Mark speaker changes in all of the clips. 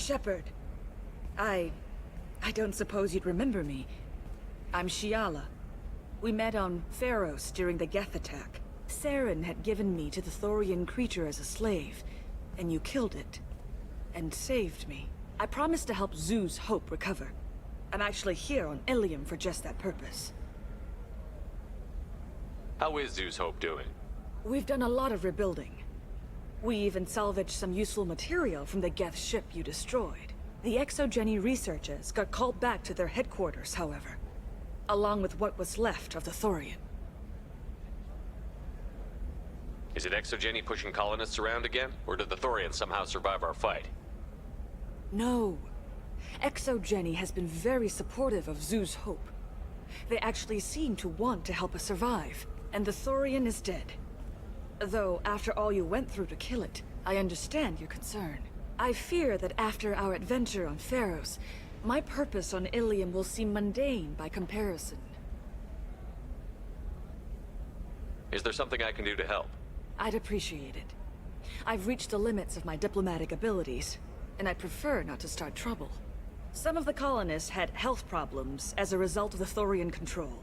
Speaker 1: Shepard. I don't suppose you'd remember me. I'm Shiala. We met on Pharos during the Geth attack. Saren had given me to the Thorian creature as a slave, and you killed it. And saved me. I promised to help Zoo's Hope recover. I'm actually here on Illium for just that purpose.
Speaker 2: How is Zoo's Hope doing?
Speaker 1: We've done a lot of rebuilding. We even salvaged some useful material from the Geth ship you destroyed. The Exogeny researchers got called back to their headquarters, however, along with what was left of the Thorian.
Speaker 2: Is it Exogeny pushing colonists around again? Or did the Thorians somehow survive our fight?
Speaker 1: No. Exogeny has been very supportive of Zoo's Hope. They actually seem to want to help us survive, and the Thorian is dead. Though, after all you went through to kill it, I understand your concern. I fear that after our adventure on Pharos, my purpose on Illium will seem mundane by comparison.
Speaker 2: Is there something I can do to help?
Speaker 1: I'd appreciate it. I've reached the limits of my diplomatic abilities, and I'd prefer not to start trouble. Some of the colonists had health problems as a result of the Thorian control.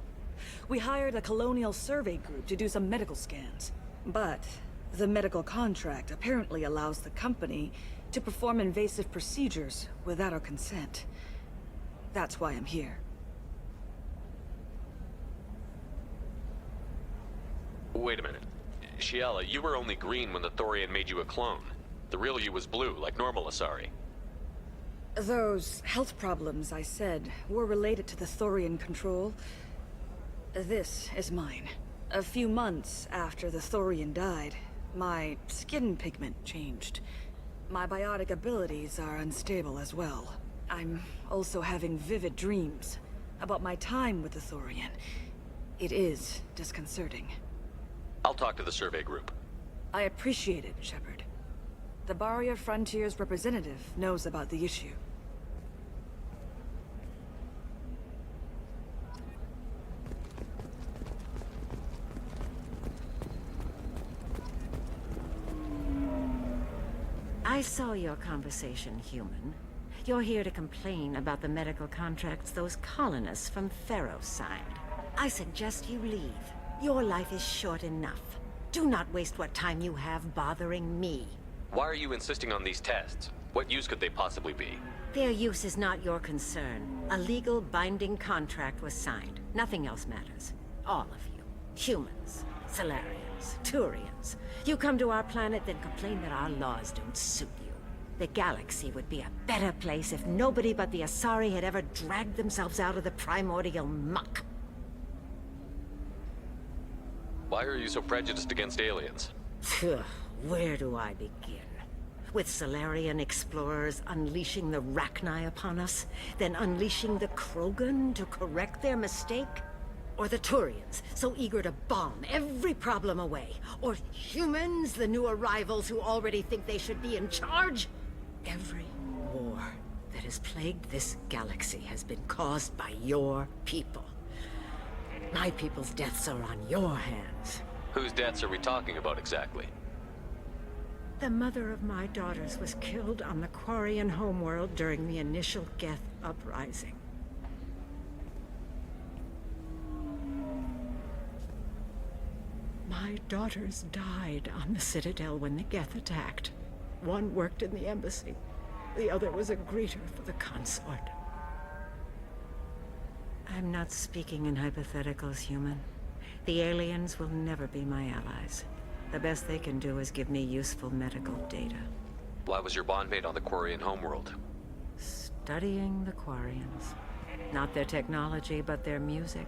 Speaker 1: We hired a colonial survey group to do some medical scans. But the medical contract apparently allows the company to perform invasive procedures without our consent. That's why I'm here.
Speaker 2: Wait a minute. Shiala, you were only green when the Thorian made you a clone. The real you was blue, like normal Asari.
Speaker 1: Those health problems I said were related to the Thorian control. This is mine. A few months after the Thorian died, my skin pigment changed. My biotic abilities are unstable as well. I'm also having vivid dreams about my time with the Thorian. It is disconcerting.
Speaker 2: I'll talk to the survey group.
Speaker 1: I appreciate it, Shepard. The Barrier Frontiers representative knows about the issue.
Speaker 3: I saw your conversation, human. You're here to complain about the medical contracts those colonists from Pharos signed. I suggest you leave. Your life is short enough. Do not waste what time you have bothering me.
Speaker 2: Why are you insisting on these tests? What use could they possibly be?
Speaker 3: Their use is not your concern. A legal binding contract was signed. Nothing else matters. All of you. Humans, Solarians, Turians. You come to our planet, then complain that our laws don't suit you. The galaxy would be a better place if nobody but the Asari had ever dragged themselves out of the primordial muck.
Speaker 2: Why are you so prejudiced against aliens?
Speaker 3: Phew, where do I begin? With Solarian explorers unleashing the Rachni upon us, then unleashing the Krogan to correct their mistake? Or the Turians, so eager to bomb every problem away? Or humans, the new arrivals who already think they should be in charge? Every war that has plagued this galaxy has been caused by your people. My people's deaths are on your hands.
Speaker 2: Whose deaths are we talking about exactly?
Speaker 3: The mother of my daughters was killed on the Quarian homeworld during the initial Geth uprising. My daughters died on the Citadel when the Geth attacked. One worked in the embassy. The other was a greeter for the consort. I'm not speaking in hypotheticals, human. The aliens will never be my allies. The best they can do is give me useful medical data.
Speaker 2: Why was your bondmate on the Quarian homeworld?
Speaker 3: Studying the Quarians. Not their technology, but their music.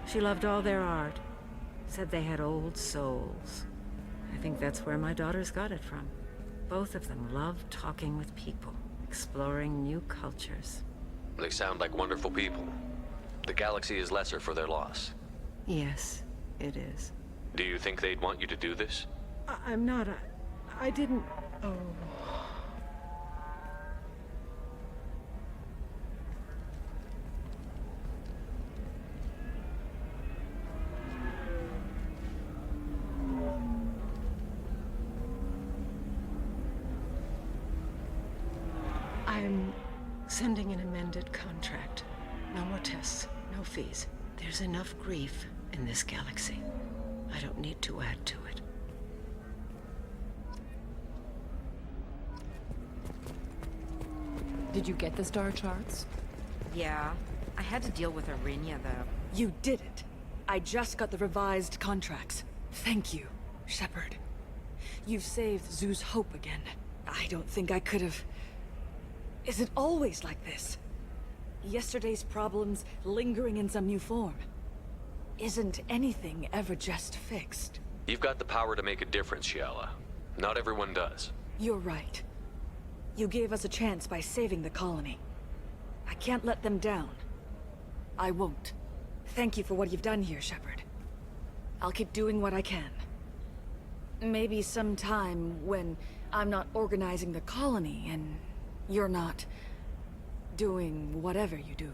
Speaker 3: She loved all their art. Said they had old souls. I think that's where my daughters got it from. Both of them loved talking with people, exploring new cultures.
Speaker 2: They sound like wonderful people. The galaxy is lesser for their loss.
Speaker 3: Yes, it is.
Speaker 2: Do you think they'd want you to do this?
Speaker 3: I'm not. I didn't. Oh. I'm sending an amended contract. No more tests, no fees. There's enough grief in this galaxy. I don't need to add to it.
Speaker 4: Did you get the star charts?
Speaker 5: Yeah. I had to deal with Arinya, though.
Speaker 1: You did it. I just got the revised contracts. Thank you, Shepard. You've saved Zoo's hope again. I don't think I could have... Is it always like this? Yesterday's problems lingering in some new form. Isn't anything ever just fixed?
Speaker 2: You've got the power to make a difference, Shiala. Not everyone does.
Speaker 1: You're right. You gave us a chance by saving the colony. I can't let them down. I won't. Thank you for what you've done here, Shepard. I'll keep doing what I can. Maybe sometime when I'm not organizing the colony and you're not doing whatever you do.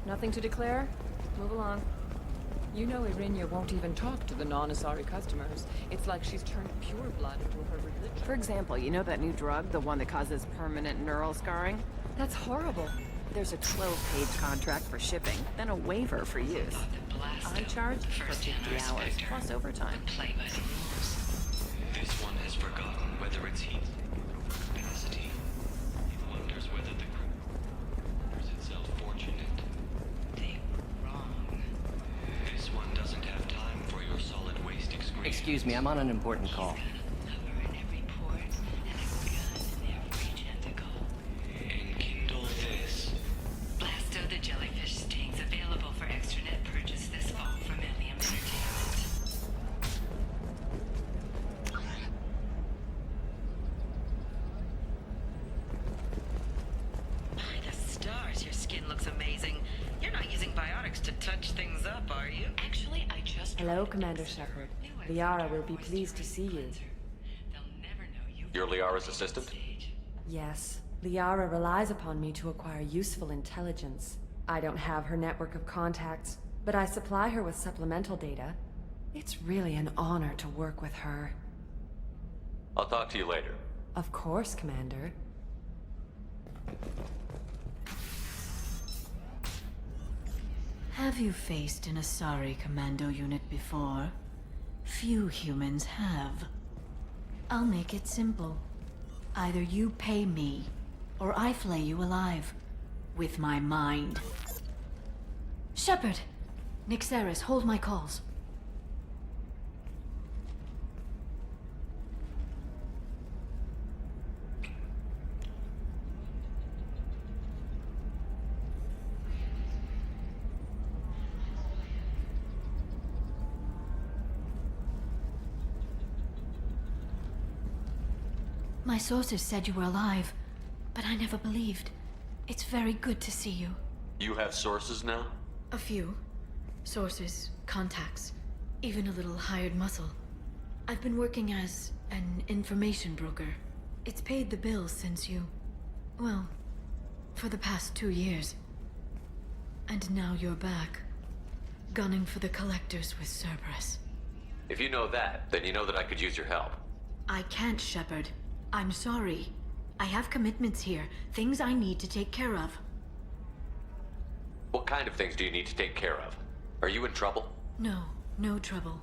Speaker 4: Nothing to declare? Move along. You know Irinya won't even talk to the non-Asari customers. It's like she's turned pure blood into her religion.
Speaker 6: For example, you know that new drug, the one that causes permanent neural scarring?
Speaker 4: That's horrible.
Speaker 6: There's a 12-page contract for shipping, then a waiver for use. I'm charged for 50 hours, plus overtime.
Speaker 7: Play by the rules. This one has forgotten whether it's heat or capacity. It wonders whether the crew considers itself fortunate. They were wrong. This one doesn't have time for your solid waste excretion.
Speaker 8: Excuse me, I'm on an important call.
Speaker 7: Cover in every port and a gun in every tentacle. Enkindle this. Blasto the jellyfish stings available for extranet purchase this fall from Illium Entertainment. By the stars, your skin looks amazing. You're not using biotics to touch things up, are you? Actually, I just
Speaker 9: Hello, Commander Shepard. Liara will be pleased to see you.
Speaker 7: They'll never know you.
Speaker 2: You're Liara's assistant?
Speaker 9: Yes, Liara relies upon me to acquire useful intelligence. I don't have her network of contacts, but I supply her with supplemental data. It's really an honor to work with her.
Speaker 2: I'll talk to you later.
Speaker 9: Of course, Commander.
Speaker 10: Have you faced an Asari commando unit before? Few humans have. I'll make it simple. Either you pay me, or I flay you alive. With my mind. Shepard! Nixeris, hold my calls. My sources said you were alive, but I never believed. It's very good to see you.
Speaker 2: You have sources now?
Speaker 10: A few. Sources, contacts, even a little hired muscle. I've been working as an information broker. It's paid the bills since you... well, for the past 2 years. And now you're back, gunning for the Collectors with Cerberus.
Speaker 2: If you know that, then you know that I could use your help.
Speaker 10: I can't, Shepard. I'm sorry. I have commitments here, things I need to take care of.
Speaker 2: What kind of things do you need to take care of? Are you in trouble?
Speaker 10: No, no trouble.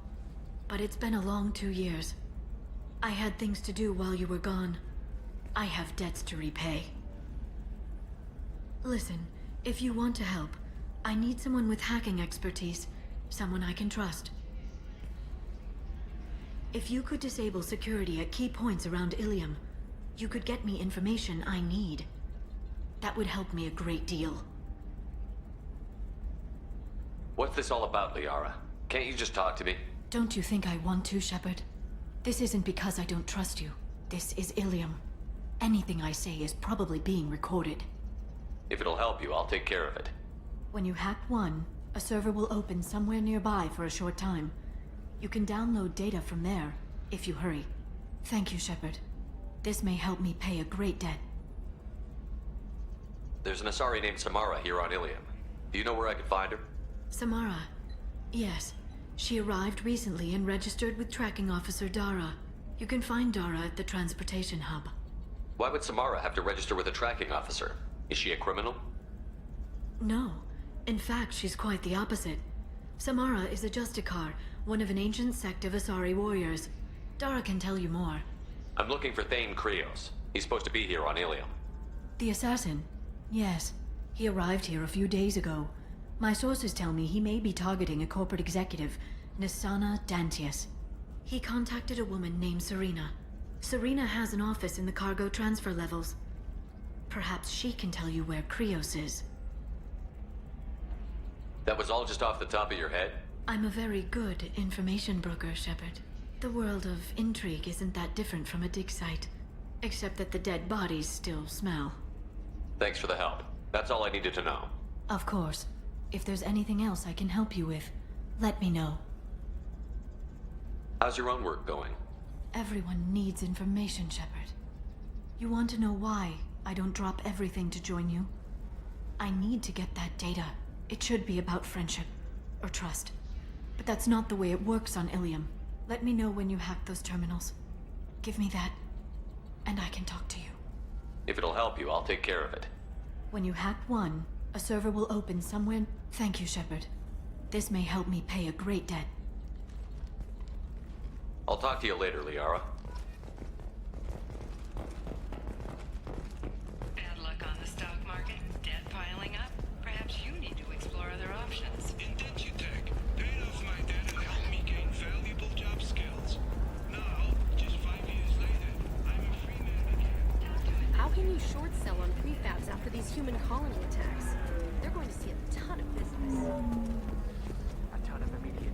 Speaker 10: But it's been a long 2 years. I had things to do while you were gone. I have debts to repay. Listen, if you want to help, I need someone with hacking expertise. Someone I can trust. If you could disable security at key points around Illium, you could get me information I need. That would help me a great deal.
Speaker 2: What's this all about, Liara? Can't you just talk to me?
Speaker 10: Don't you think I want to, Shepard? This isn't because I don't trust you. This is Illium. Anything I say is probably being recorded.
Speaker 2: If it'll help you, I'll take care of it.
Speaker 10: When you hack one, a server will open somewhere nearby for a short time. You can download data from there, if you hurry. Thank you, Shepard. This may help me pay a great debt.
Speaker 2: There's an Asari named Samara here on Illium. Do you know where I could find her?
Speaker 10: Samara. Yes. She arrived recently and registered with Tracking Officer Dara. You can find Dara at the transportation hub.
Speaker 2: Why would Samara have to register with a tracking officer? Is she a criminal?
Speaker 10: No. In fact, she's quite the opposite. Samara is a Justicar, one of an ancient sect of Asari warriors. Dara can tell you more.
Speaker 2: I'm looking for Thane Krios. He's supposed to be here on Illium.
Speaker 10: The assassin? Yes. He arrived here a few days ago. My sources tell me he may be targeting a corporate executive, Nisana Dantius. He contacted a woman named Serena. Serena has an office in the cargo transfer levels. Perhaps she can tell you where Krios is.
Speaker 2: That was all just off the top of your head?
Speaker 10: I'm a very good information broker, Shepard. The world of intrigue isn't that different from a dig site. Except that the dead bodies still smell.
Speaker 2: Thanks for the help. That's all I needed to know.
Speaker 10: Of course. If there's anything else I can help you with, let me know.
Speaker 2: How's your own work going?
Speaker 10: Everyone needs information, Shepard. You want to know why I don't drop everything to join you? I need to get that data. It should be about friendship. Or trust. But that's not the way it works on Illium. Let me know when you hack those terminals. Give me that, and I can talk to you.
Speaker 2: If it'll help you, I'll take care of it.
Speaker 10: When you hack one, a server will open somewhere. Thank you, Shepard. This may help me pay a great debt.
Speaker 2: I'll talk to you later, Liara.
Speaker 11: Bad luck on the stock market? Debt piling up? Perhaps you need to explore other options.
Speaker 12: Indentutech paid off my debt and helped me gain valuable job skills. Now, just 5 years later, I'm a free man again.
Speaker 13: How can you short sell on prefabs after these human colony attacks? They're going to see a ton of business.
Speaker 8: A ton of immediate.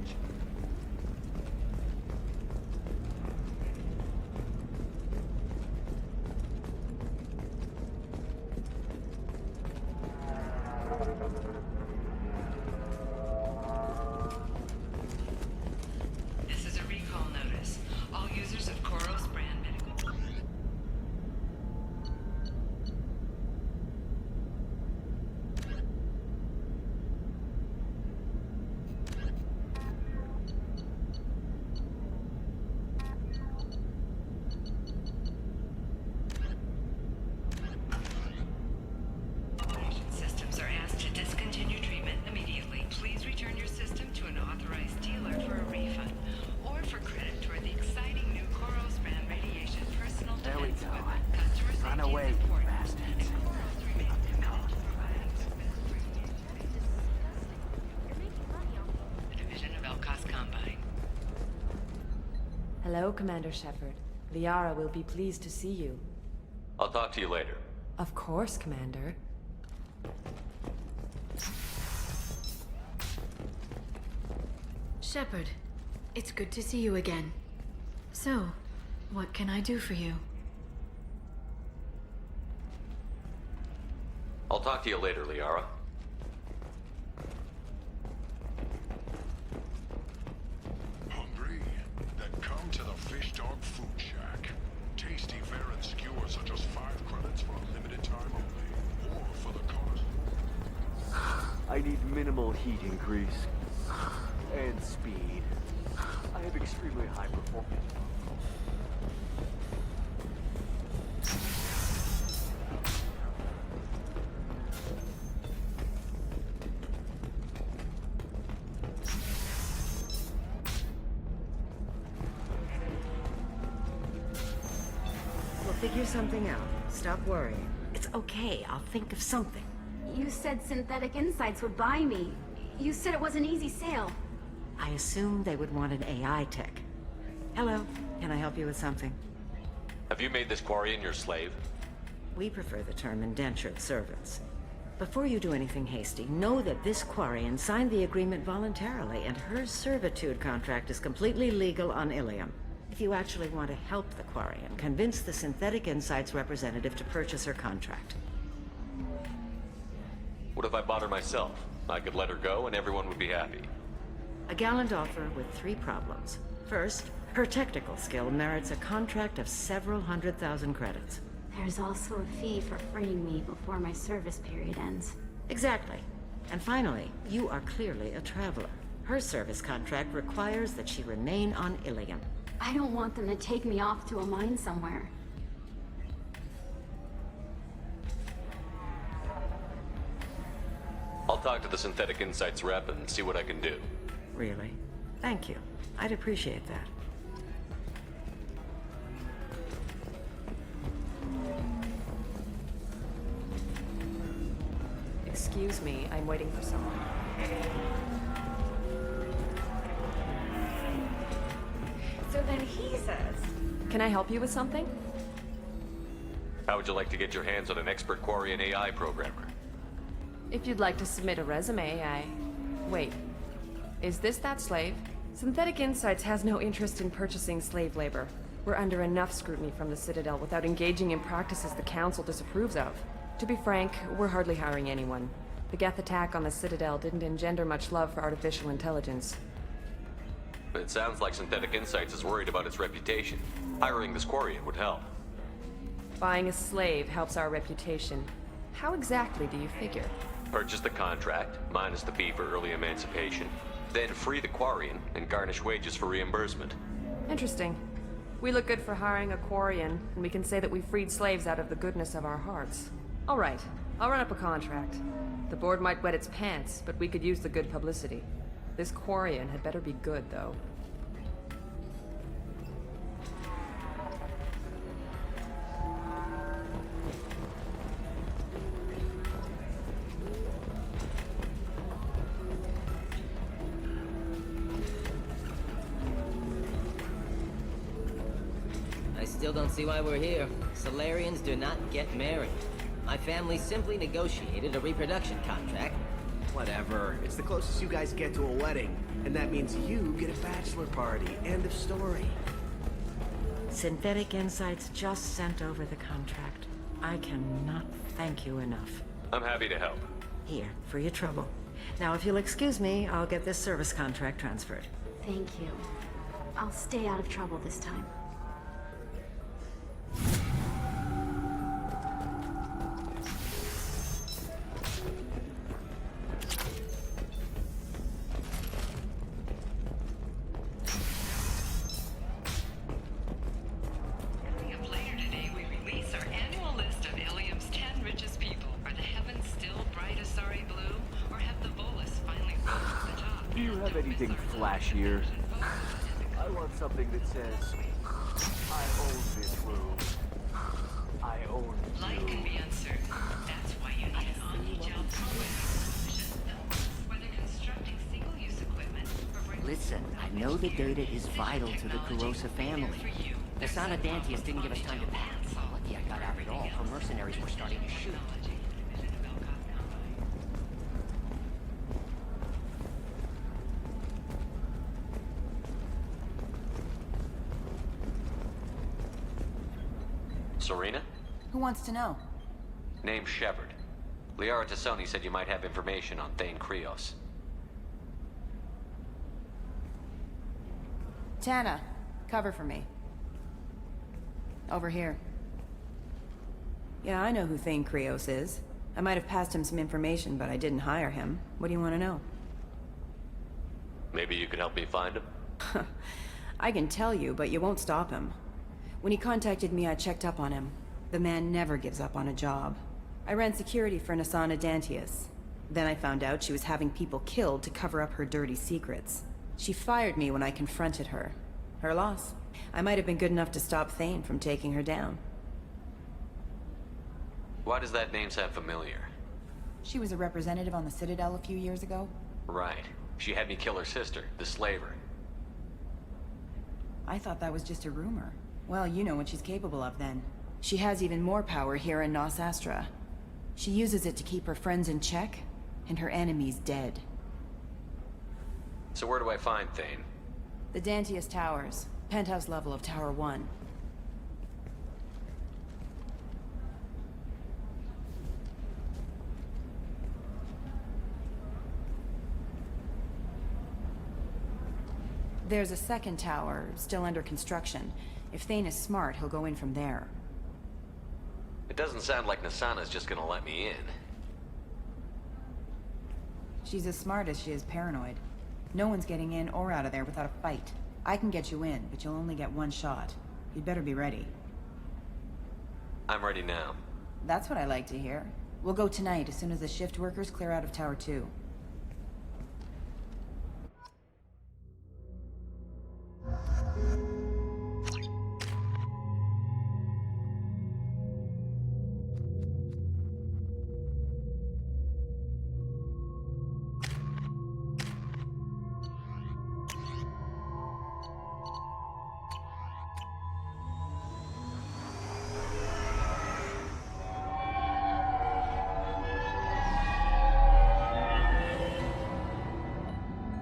Speaker 11: This is a recall notice. All users of Koros brand medical... Systems are asked to discontinue treatment immediately. Please return your system to an authorized dealer for a refund or for credit toward the exciting new Koros brand radiation personal
Speaker 8: There we
Speaker 11: defense
Speaker 8: go.
Speaker 11: weapon. Customer
Speaker 8: Run
Speaker 11: safety
Speaker 8: away,
Speaker 11: is
Speaker 8: you
Speaker 11: important,
Speaker 8: bastards.
Speaker 11: and Koros remains committed to providing
Speaker 13: You're making money off of
Speaker 11: the division of Elcos Combine.
Speaker 9: Hello, Commander Shepard. Liara will be pleased to see you.
Speaker 2: I'll talk to you later.
Speaker 9: Of course, Commander.
Speaker 10: Shepard, it's good to see you again. So, what can I do for you?
Speaker 2: I'll talk to you later, Liara.
Speaker 12: Hungry? Then come to the Fish Dog Food Shack. Tasty fare and skewers are just 5 credits for a limited time only. Or for the cost.
Speaker 8: I need minimal heat increase. And speed. I have extremely high performance.
Speaker 3: We'll figure something out. Stop worrying. It's okay. I'll think of something.
Speaker 13: You said Synthetic Insights would buy me. You said it was an easy sale.
Speaker 3: I assumed they would want an AI tech. Hello. Can I help you with something?
Speaker 2: Have you made this Quarian your slave?
Speaker 3: We prefer the term indentured servants. Before you do anything hasty, know that this Quarian signed the agreement voluntarily, and her servitude contract is completely legal on Illium. If you actually want to help the Quarian, convince the Synthetic Insights representative to purchase her contract.
Speaker 2: What if I bought her myself? I could let her go and everyone would be happy.
Speaker 3: A gallant offer with 3 problems. First, her technical skill merits a contract of several 100,000 credits.
Speaker 14: There's also a fee for freeing me before my service period ends.
Speaker 3: Exactly. And finally, you are clearly a traveler. Her service contract requires that she remain on Illium.
Speaker 14: I don't want them to take me off to a mine somewhere.
Speaker 2: I'll talk to the Synthetic Insights rep and see what I can do.
Speaker 3: Really? Thank you. I'd appreciate that.
Speaker 9: Excuse me, I'm waiting for someone.
Speaker 1: So then he says...
Speaker 9: Can I help you with something?
Speaker 2: How would you like to get your hands on an expert Quarian AI programmer?
Speaker 9: If you'd like to submit a resume, Wait. Is this that slave? Synthetic Insights has no interest in purchasing slave labor. We're under enough scrutiny from the Citadel without engaging in practices the Council disapproves of. To be frank, we're hardly hiring anyone. The Geth attack on the Citadel didn't engender much love for artificial intelligence.
Speaker 2: But it sounds like Synthetic Insights is worried about its reputation. Hiring this Quarian would help.
Speaker 9: Buying a slave helps our reputation. How exactly do you figure?
Speaker 2: Purchase the contract, minus the fee for early emancipation, then free the Quarian and garnish wages for reimbursement.
Speaker 9: Interesting. We look good for hiring a Quarian, and we can say that we freed slaves out of the goodness of our hearts. All right, I'll run up a contract. The board might wet its pants, but we could use the good publicity. This Quarian had better be good, though.
Speaker 15: I still don't see why we're here. Solarians do not get married. My family simply negotiated a reproduction contract.
Speaker 16: Whatever. It's the closest you guys get to a wedding. And that means you get a bachelor party. End of story.
Speaker 3: Synthetic Insights just sent over the contract. I cannot thank you enough.
Speaker 2: I'm happy to help.
Speaker 3: Here, for your trouble. Now, if you'll excuse me, I'll get this service contract transferred.
Speaker 14: Thank you. I'll stay out of trouble this time.
Speaker 11: Coming up later today, we release our annual list of Illium's 10 richest people. Are the heavens still bright Asari blue, or have the Volus finally rose to the top?
Speaker 8: Do you have anything flashier? I want something that says, I own this room. I own you.
Speaker 11: Light can be uncertain. That's why you need an omni-gel programming solution that works whether constructing single-use equipment or bringing...
Speaker 15: Listen, I know the data is vital to the Kurosa family. The Sana Dantius didn't give us time to pack. Lucky I got out at all. Her mercenaries were starting to shoot.
Speaker 2: Serena?
Speaker 6: Who wants to know?
Speaker 2: Name's Shepard. Liara Tassoni said you might have information on Thane Krios.
Speaker 6: Tana, cover for me. Over here.
Speaker 17: Yeah, I know who Thane Krios is. I might have passed him some information, but I didn't hire him. What do you want to know?
Speaker 2: Maybe you can help me find him?
Speaker 17: I can tell you, but you won't stop him. When he contacted me, I checked up on him. The man never gives up on a job. I ran security for Nasana Dantius. Then I found out she was having people killed to cover up her dirty secrets. She fired me when I confronted her. Her loss. I might have been good enough to stop Thane from taking her down.
Speaker 2: Why does that name sound familiar?
Speaker 6: She was a representative on the Citadel a few years ago.
Speaker 2: Right. She had me kill her sister, the slaver.
Speaker 6: I thought that was just a rumor. Well, you know what she's capable of then.
Speaker 17: She has even more power here in Nos Astra. She uses it to keep her friends in check, and her enemies dead.
Speaker 2: So where do I find Thane?
Speaker 17: The Dantius Towers, penthouse level of Tower 1. There's a second tower, still under construction. If Thane is smart, he'll go in from there.
Speaker 2: It doesn't sound like Nasana's just gonna let me in.
Speaker 17: She's as smart as she is paranoid. No one's getting in or out of there without a fight. I can get you in, but you'll only get one shot. You'd better be ready.
Speaker 2: I'm ready now.
Speaker 17: That's what I like to hear. We'll go tonight as soon as the shift workers clear out of Tower 2.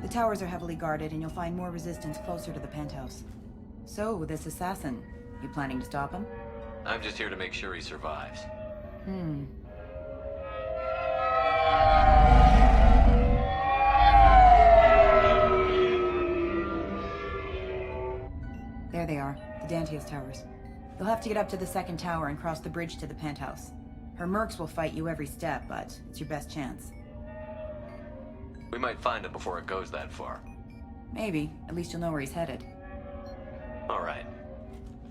Speaker 17: The towers are heavily guarded, and you'll find more resistance closer to the penthouse. So, this assassin, you planning to stop him?
Speaker 2: I'm just here to make sure he survives.
Speaker 17: There they are, the Dantius towers. You'll have to get up to the second tower and cross the bridge to the penthouse. Her mercs will fight you every step, but it's your best chance.
Speaker 2: We might find him before it goes that far.
Speaker 17: Maybe. At least you'll know where he's headed.
Speaker 2: Alright.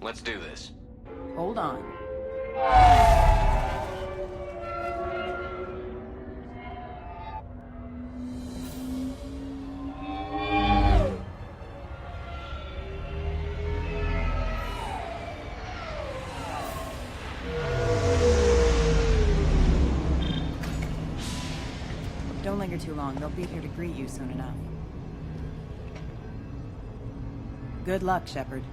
Speaker 2: Let's do this.
Speaker 17: Hold on. Don't linger too long. They'll be here to greet you soon enough. Good luck, Shepard.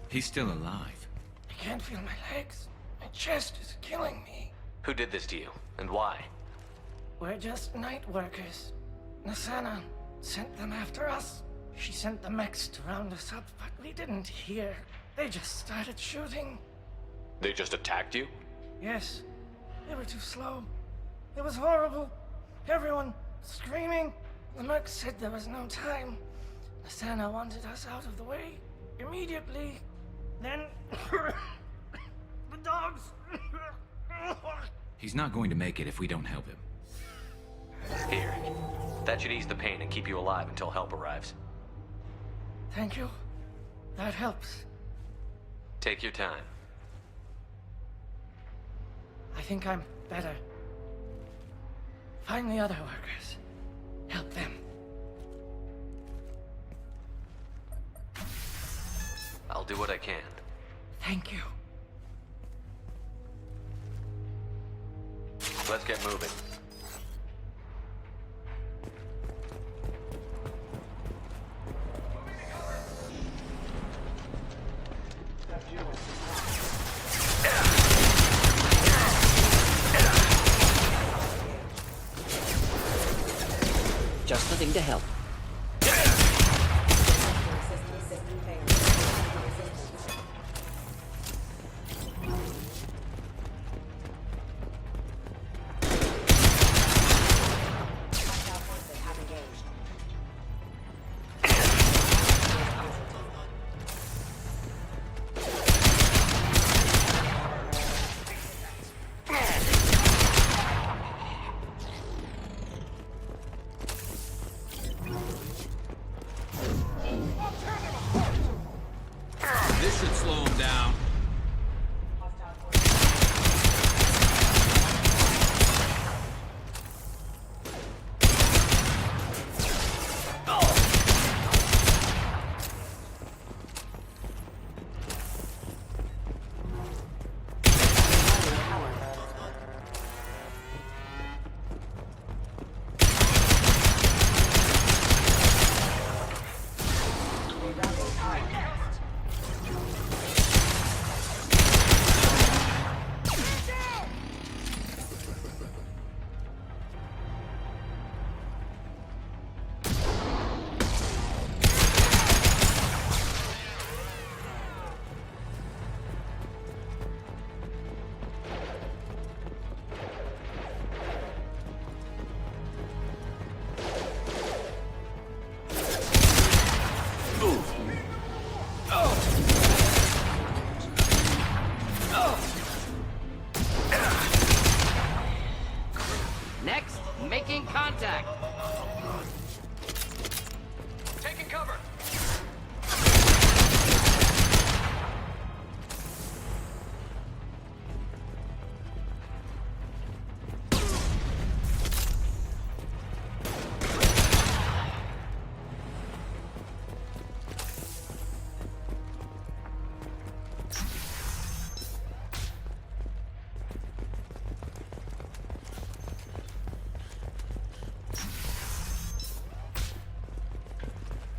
Speaker 18: He's still alive.
Speaker 19: I can't feel my legs. My chest is killing me.
Speaker 2: Who did this to you, and why?
Speaker 19: We're just night workers. Nasana sent them after us. She sent the mechs to round us up, but we didn't hear. They just started shooting.
Speaker 2: They just attacked you?
Speaker 19: Yes. They were too slow. It was horrible. Everyone screaming. The mechs said there was no time. Nasana wanted us out of the way immediately. Then the dogs.
Speaker 18: He's not going to make it if we don't help him.
Speaker 2: Here. That should ease the pain and keep you alive until help arrives.
Speaker 19: Thank you. That helps.
Speaker 2: Take your time.
Speaker 19: I think I'm better. Find the other workers. Help them.
Speaker 2: I'll do what I can.
Speaker 19: Thank you.
Speaker 2: Let's get moving.
Speaker 15: Just the thing to help.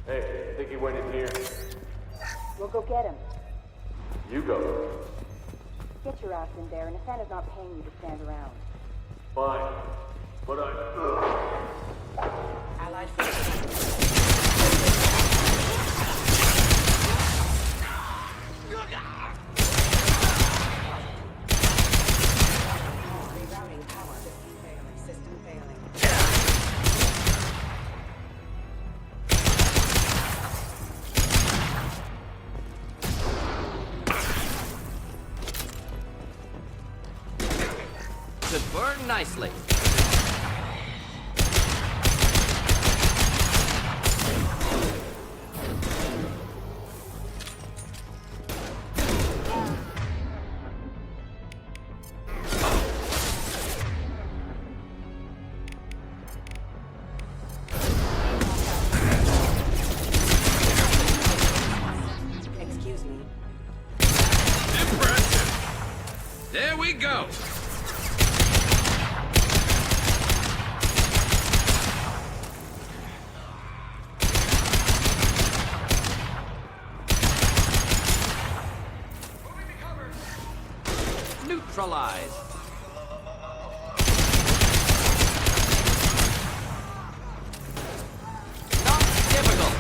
Speaker 8: Hey, I think he went in here.
Speaker 17: We'll go get him.
Speaker 8: You go.
Speaker 17: Get your ass in there, and Asana's not paying you to stand around.
Speaker 8: Fine. But
Speaker 17: Allied Rerouting power. System failing.
Speaker 15: Should burn nicely.
Speaker 17: Excuse me.
Speaker 18: Impressive! There we go!
Speaker 15: Neutralize. Not difficult.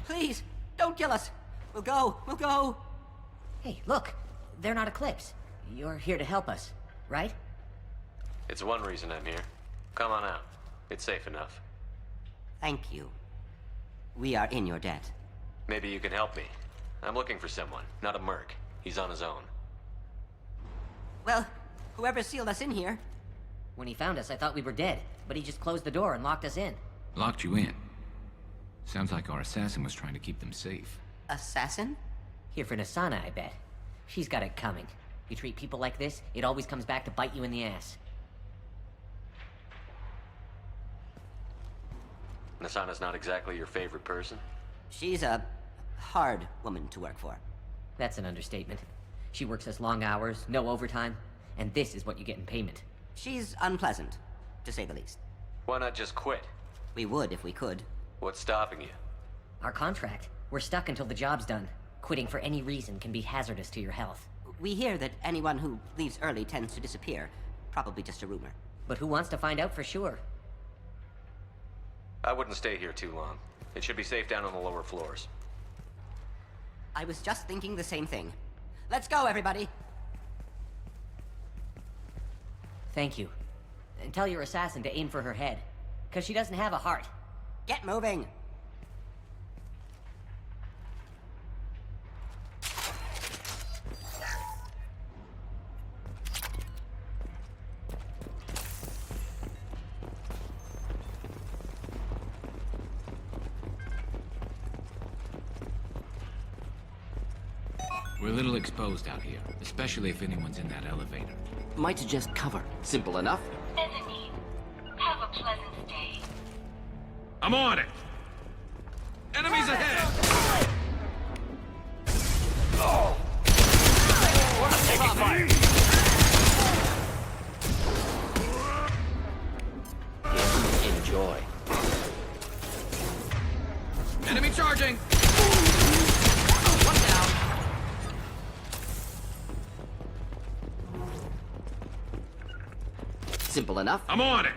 Speaker 15: Please, don't kill us. We'll go. We'll go.
Speaker 3: Hey, look. They're not Eclipse. You're here to help us, right?
Speaker 2: It's one reason I'm here. Come on out. It's safe enough.
Speaker 15: Thank you. We are in your debt.
Speaker 2: Maybe you can help me. I'm looking for someone, not a merc. He's on his own.
Speaker 15: Well, whoever sealed us in here.
Speaker 3: When he found us, I thought we were dead, but he just closed the door and locked us in.
Speaker 18: Locked you in. Sounds like our assassin was trying to keep them safe.
Speaker 15: Assassin?
Speaker 3: Here for Nasana, I bet. She's got it coming. You treat people like this, it always comes back to bite you in the ass.
Speaker 2: Nasana's not exactly your favorite person?
Speaker 15: She's a hard woman to work for.
Speaker 3: That's an understatement. She works us long hours, no overtime, and this is what you get in payment.
Speaker 15: She's unpleasant, to say the least.
Speaker 2: Why not just quit?
Speaker 15: We would if we could.
Speaker 2: What's stopping you?
Speaker 3: Our contract. We're stuck until the job's done. Quitting for any reason can be hazardous to your health.
Speaker 15: We hear that anyone who leaves early tends to disappear. Probably just a rumor.
Speaker 3: But who wants to find out for sure?
Speaker 2: I wouldn't stay here too long. It should be safe down on the lower floors.
Speaker 15: I was just thinking the same thing. Let's go, everybody!
Speaker 3: Thank you.
Speaker 15: And tell your assassin to aim for her head. Because she doesn't have a heart. Get moving!
Speaker 18: We're a little exposed out here, especially if anyone's in that elevator.
Speaker 15: Might suggest cover. Simple enough.
Speaker 10: Mezzanine. Have a pleasant stay.
Speaker 18: I'm on it! Enemies ahead!
Speaker 15: Taking fire! Enjoy.
Speaker 18: Enemy charging!
Speaker 15: One down. Simple enough.
Speaker 18: I'm on it!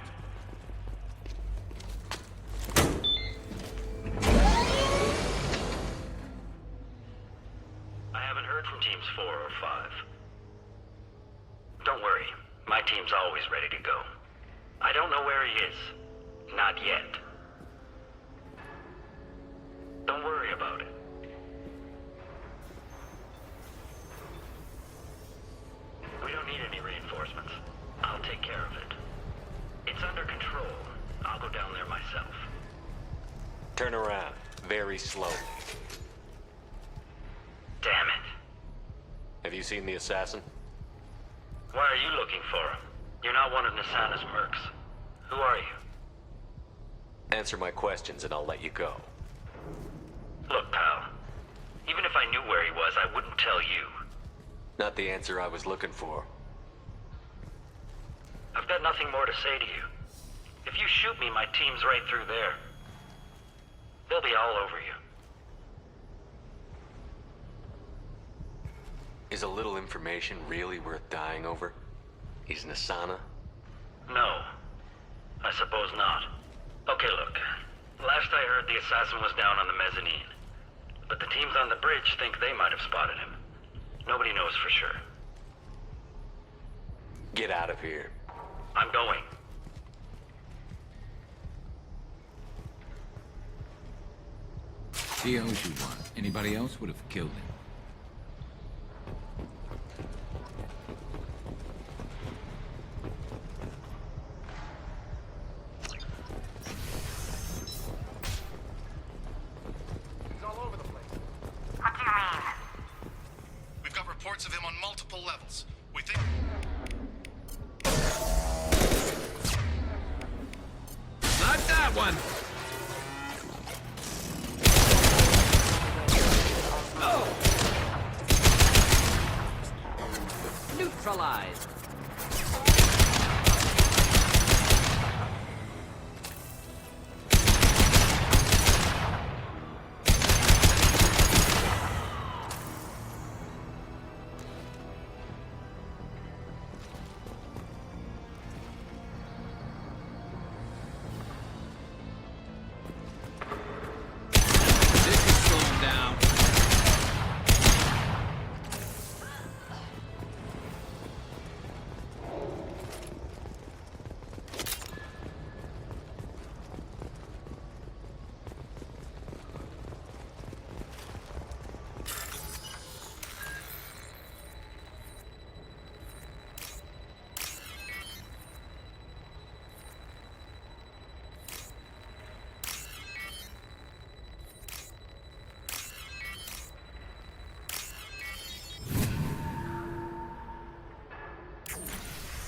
Speaker 20: I haven't heard from teams 4 or 5. Don't worry, my team's always ready to go. I don't know where he is. Not yet. Don't worry about it. We don't need any reinforcements. I'll take care of it. It's under control. I'll go down there myself.
Speaker 2: Turn around, very slowly.
Speaker 20: Damn it.
Speaker 2: Have you seen the assassin?
Speaker 20: Why are you looking for him? You're not one of Nisana's mercs. Who are you?
Speaker 2: Answer my questions and I'll let you go.
Speaker 20: Look, pal. Even if I knew where he was, I wouldn't tell you.
Speaker 2: Not the answer I was looking for.
Speaker 20: I've got nothing more to say to you. If you shoot me, my team's right through there. They'll be all over you.
Speaker 2: Is a little information really worth dying over? He's Nisana?
Speaker 20: No. I suppose not. Okay, look. Last I heard, the assassin was down on the mezzanine. But the teams on the bridge think they might have spotted him. Nobody knows for sure.
Speaker 2: Get out of here.
Speaker 20: I'm going.
Speaker 18: He owes you one. Anybody else would have killed him.
Speaker 12: He's all over the place.
Speaker 10: What do you mean?
Speaker 12: We've got reports of him on multiple levels. We think...
Speaker 18: Not that one!
Speaker 15: Neutralized.
Speaker 18: This can slow him down.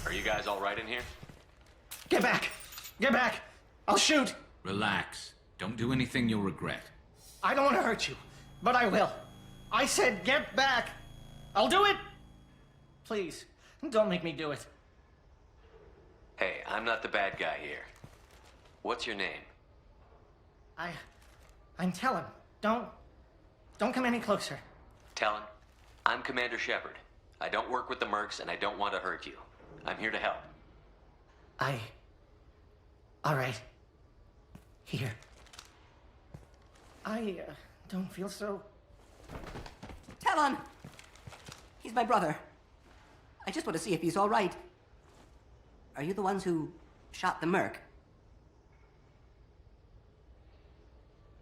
Speaker 2: Are you guys all right in here?
Speaker 19: Get back! Get back! I'll shoot!
Speaker 18: Relax. Don't do anything you'll regret.
Speaker 19: I don't want to hurt you, but I will. I said get back! I'll do it! Please, don't make me do it.
Speaker 2: Hey, I'm not the bad guy here. What's your name?
Speaker 19: I'm Telling. Don't come any closer.
Speaker 2: Talon. I'm Commander Shepard. I don't work with the mercs and I don't want to hurt you. I'm here to help.
Speaker 19: All right. Here. I don't feel so...
Speaker 15: Talon! He's my brother. I just want to see if he's all right. Are you the ones who shot the merc.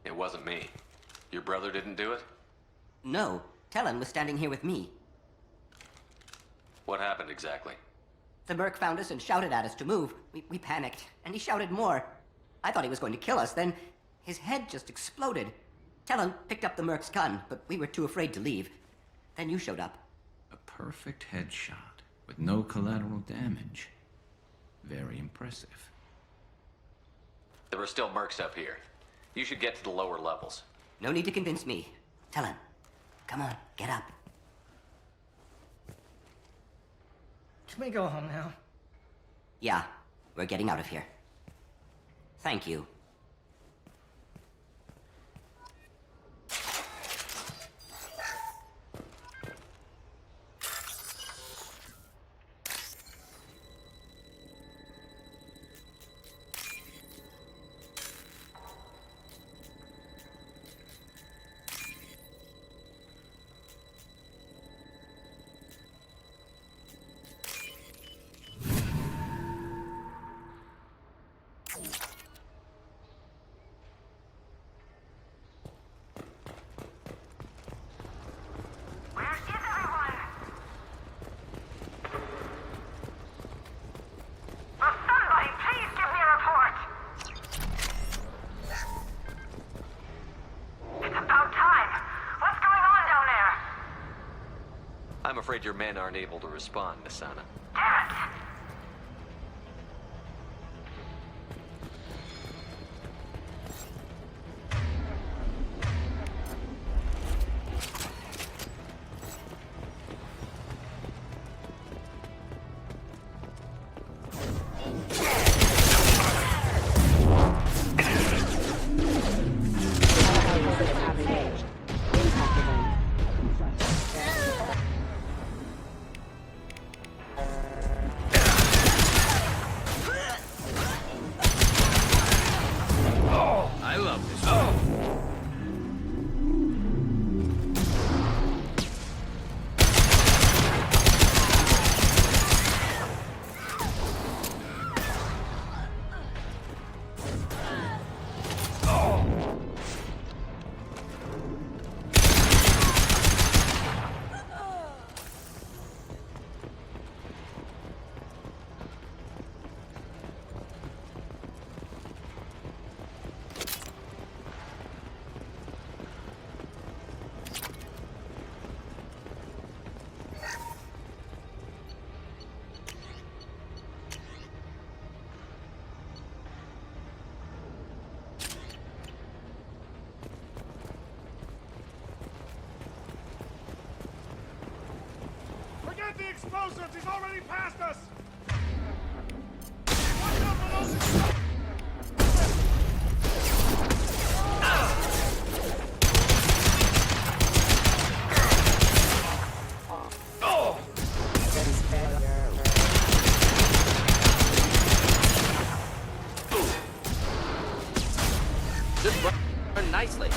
Speaker 2: It wasn't me. Your brother didn't do it?
Speaker 15: No, Talon was standing here with me.
Speaker 2: What happened exactly?
Speaker 15: The merc found us and shouted at us to move. We panicked, and he shouted more. I thought he was going to kill us, then his head just exploded. Talon picked up the merc's gun, but we were too afraid to leave. Then you showed up.
Speaker 18: A perfect headshot with no collateral damage. Very impressive.
Speaker 2: There are still mercs up here. You should get to the lower levels.
Speaker 15: No need to convince me. Talon, come on, get up.
Speaker 19: Can we go home now?
Speaker 15: Yeah, we're getting out of here. Thank you.
Speaker 2: I'm afraid your men aren't able to respond, Nisana.
Speaker 18: I love this.
Speaker 21: Forget the explosives! He's already past us! Watch out for those explosives!
Speaker 2: This run nicely.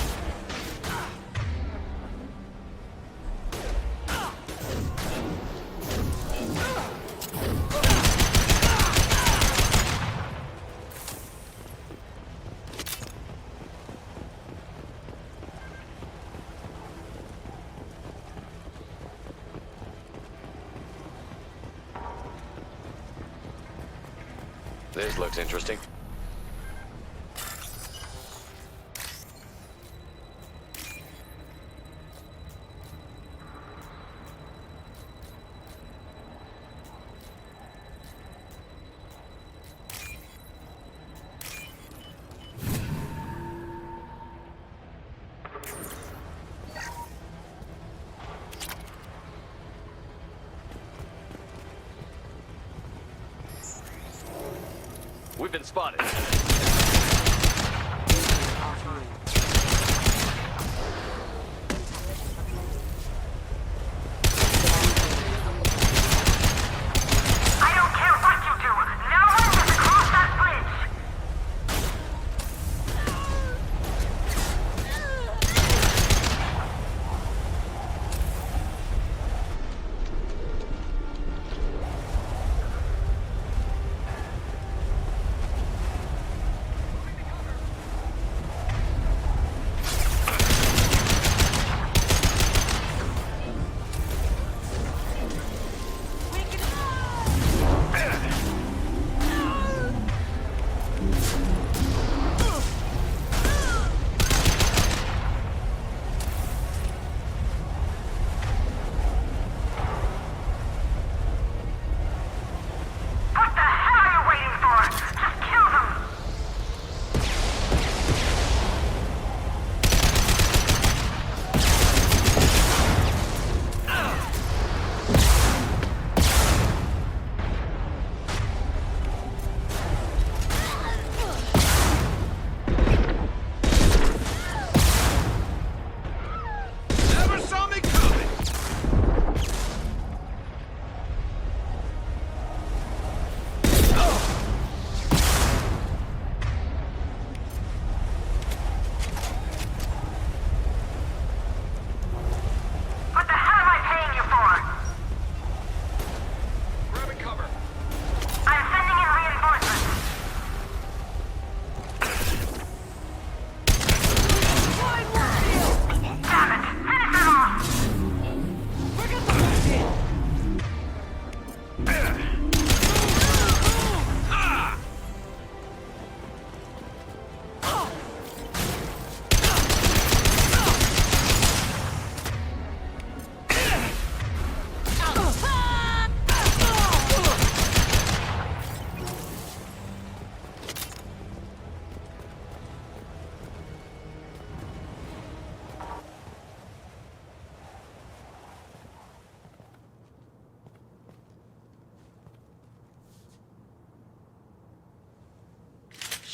Speaker 2: This looks interesting. We've been spotted.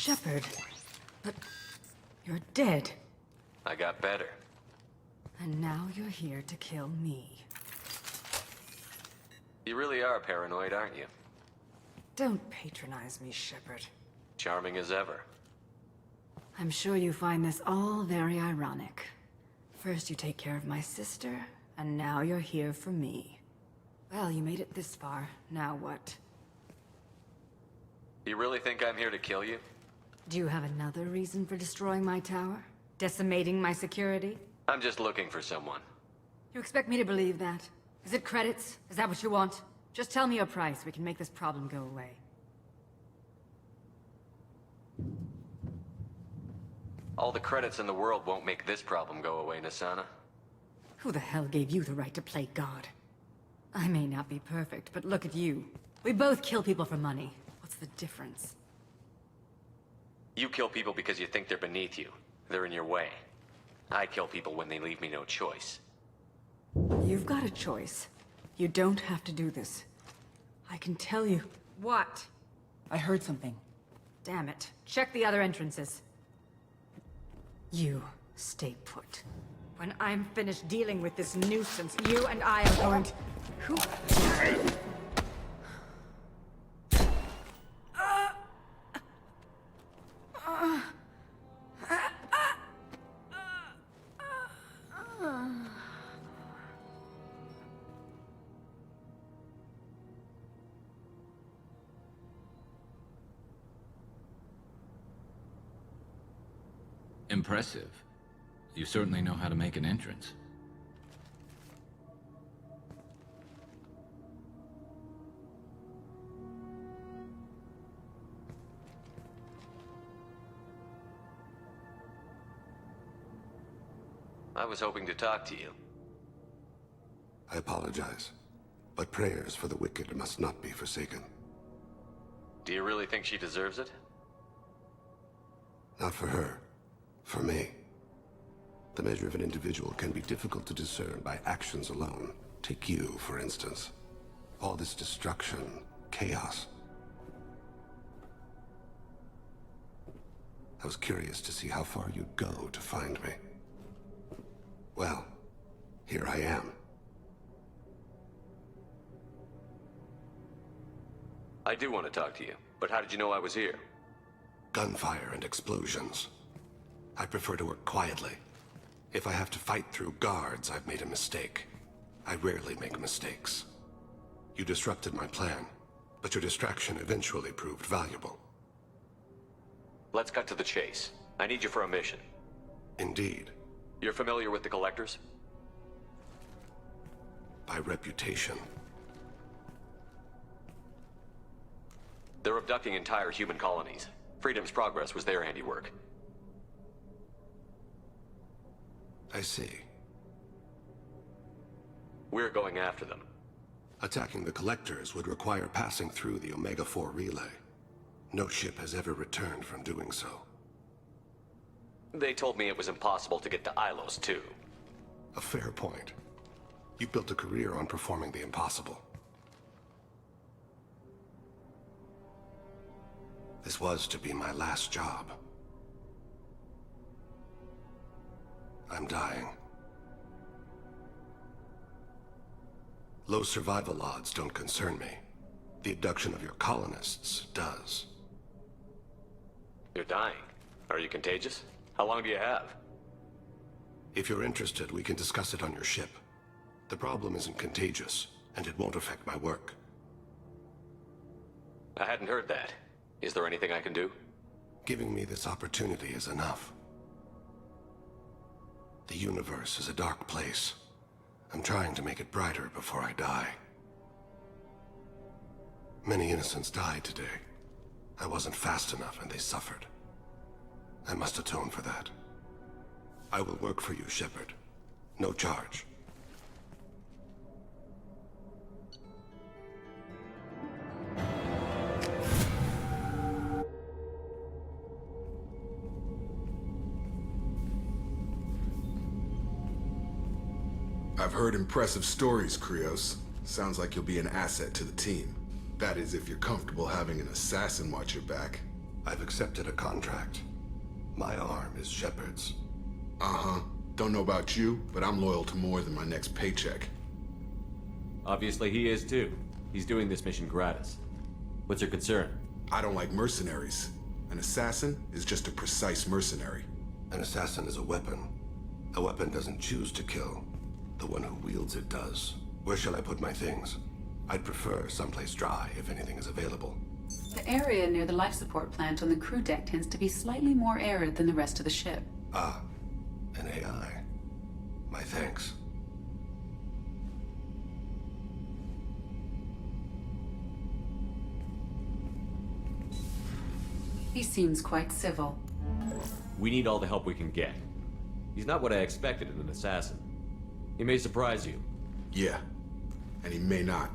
Speaker 1: Shepard. But you're dead.
Speaker 2: I got better.
Speaker 1: And now you're here to kill me.
Speaker 2: You really are paranoid, aren't you?
Speaker 1: Don't patronize me, Shepard.
Speaker 2: Charming as ever.
Speaker 1: I'm sure you find this all very ironic. First you take care of my sister, and now you're here for me. Well, you made it this far. Now what?
Speaker 2: You really think I'm here to kill you?
Speaker 1: Do you have another reason for destroying my tower? Decimating my security?
Speaker 2: I'm just looking for someone.
Speaker 1: You expect me to believe that? Is it credits? Is that what you want? Just tell me a price. We can make this problem go away.
Speaker 2: All the credits in the world won't make this problem go away, Nasana.
Speaker 1: Who the hell gave you the right to play God? I may not be perfect, but look at you. We both kill people for money. What's the difference?
Speaker 2: You kill people because you think they're beneath you. They're in your way. I kill people when they leave me no choice.
Speaker 1: You've got a choice. You don't have to do this. I can tell you. What?
Speaker 17: I heard something.
Speaker 1: Damn it. Check the other entrances. You stay put. When I'm finished dealing with this nuisance, you and I are going to... Who?
Speaker 18: Impressive. You certainly know how to make an entrance.
Speaker 2: I was hoping to talk to you.
Speaker 5: I apologize, but prayers for the wicked must not be forsaken.
Speaker 2: Do you really think she deserves it?
Speaker 5: Not for her. For me. The measure of an individual can be difficult to discern by actions alone. Take you, for instance. All this destruction, chaos. I was curious to see how far you'd go to find me. Well, here I am.
Speaker 2: I do want to talk to you, but how did you know I was here?
Speaker 5: Gunfire and explosions. I prefer to work quietly. If I have to fight through guards, I've made a mistake. I rarely make mistakes. You disrupted my plan, but your distraction eventually proved valuable.
Speaker 2: Let's cut to the chase. I need you for a mission.
Speaker 5: Indeed.
Speaker 2: You're familiar with the Collectors?
Speaker 5: By reputation.
Speaker 2: They're abducting entire human colonies. Freedom's Progress was their handiwork.
Speaker 5: I see.
Speaker 2: We're going after them.
Speaker 5: Attacking the Collectors would require passing through the Omega-4 relay. No ship has ever returned from doing so.
Speaker 2: They told me it was impossible to get to Ilos, too.
Speaker 5: A fair point. You built a career on performing the impossible. This was to be my last job. I'm dying. Low survival odds don't concern me. The abduction of your colonists does.
Speaker 2: You're dying. Are you contagious? How long do you have?
Speaker 5: If you're interested, we can discuss it on your ship. The problem isn't contagious, and it won't affect my work.
Speaker 2: I hadn't heard that. Is there anything I can do?
Speaker 5: Giving me this opportunity is enough. The universe is a dark place. I'm trying to make it brighter before I die. Many innocents died today. I wasn't fast enough and they suffered. I must atone for that. I will work for you, Shepard. No charge.
Speaker 22: I've heard impressive stories, Krios. Sounds like you'll be an asset to the team. That is, if you're comfortable having an assassin watch your back.
Speaker 5: I've accepted a contract. My arm is Shepard's.
Speaker 22: Uh-huh. Don't know about you, but I'm loyal to more than my next paycheck.
Speaker 2: Obviously he is too. He's doing this mission gratis. What's your concern?
Speaker 22: I don't like mercenaries. An assassin is just a precise mercenary.
Speaker 5: An assassin is a weapon. A weapon doesn't choose to kill. The one who wields it does. Where shall I put my things? I'd prefer someplace dry if anything is available.
Speaker 4: The area near the life support plant on the crew deck tends to be slightly more arid than the rest of the ship.
Speaker 5: Ah, an AI. My thanks.
Speaker 4: He seems quite civil.
Speaker 2: We need all the help we can get. He's not what I expected in an assassin. He may surprise you.
Speaker 22: Yeah, and he may not.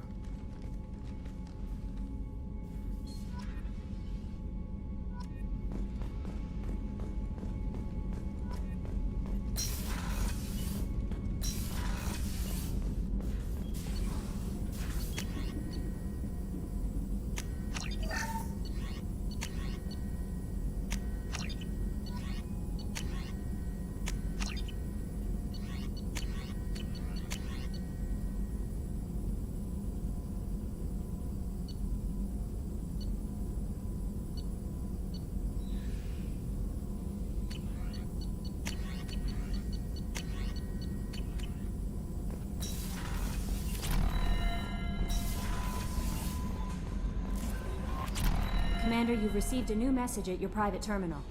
Speaker 7: Commander, you've received a new message at your private terminal.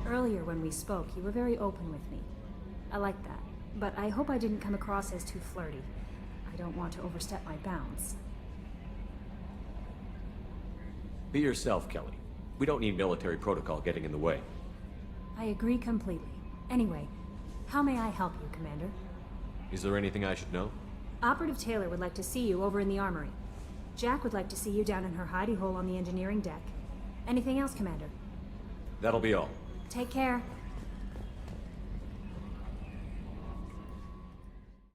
Speaker 7: Earlier when we spoke, you were very open with me. I like that, but I hope I didn't come across as too flirty. I don't want to overstep my bounds.
Speaker 2: Be yourself, Kelly. We don't need military protocol getting in the way.
Speaker 7: I agree completely. Anyway, how may I help you, Commander?
Speaker 2: Is there anything I should know?
Speaker 7: Operative Taylor would like to see you over in the armory. Jack would like to see you down in her hidey hole on the engineering deck. Anything else, Commander?
Speaker 2: That'll be all.
Speaker 7: Take care.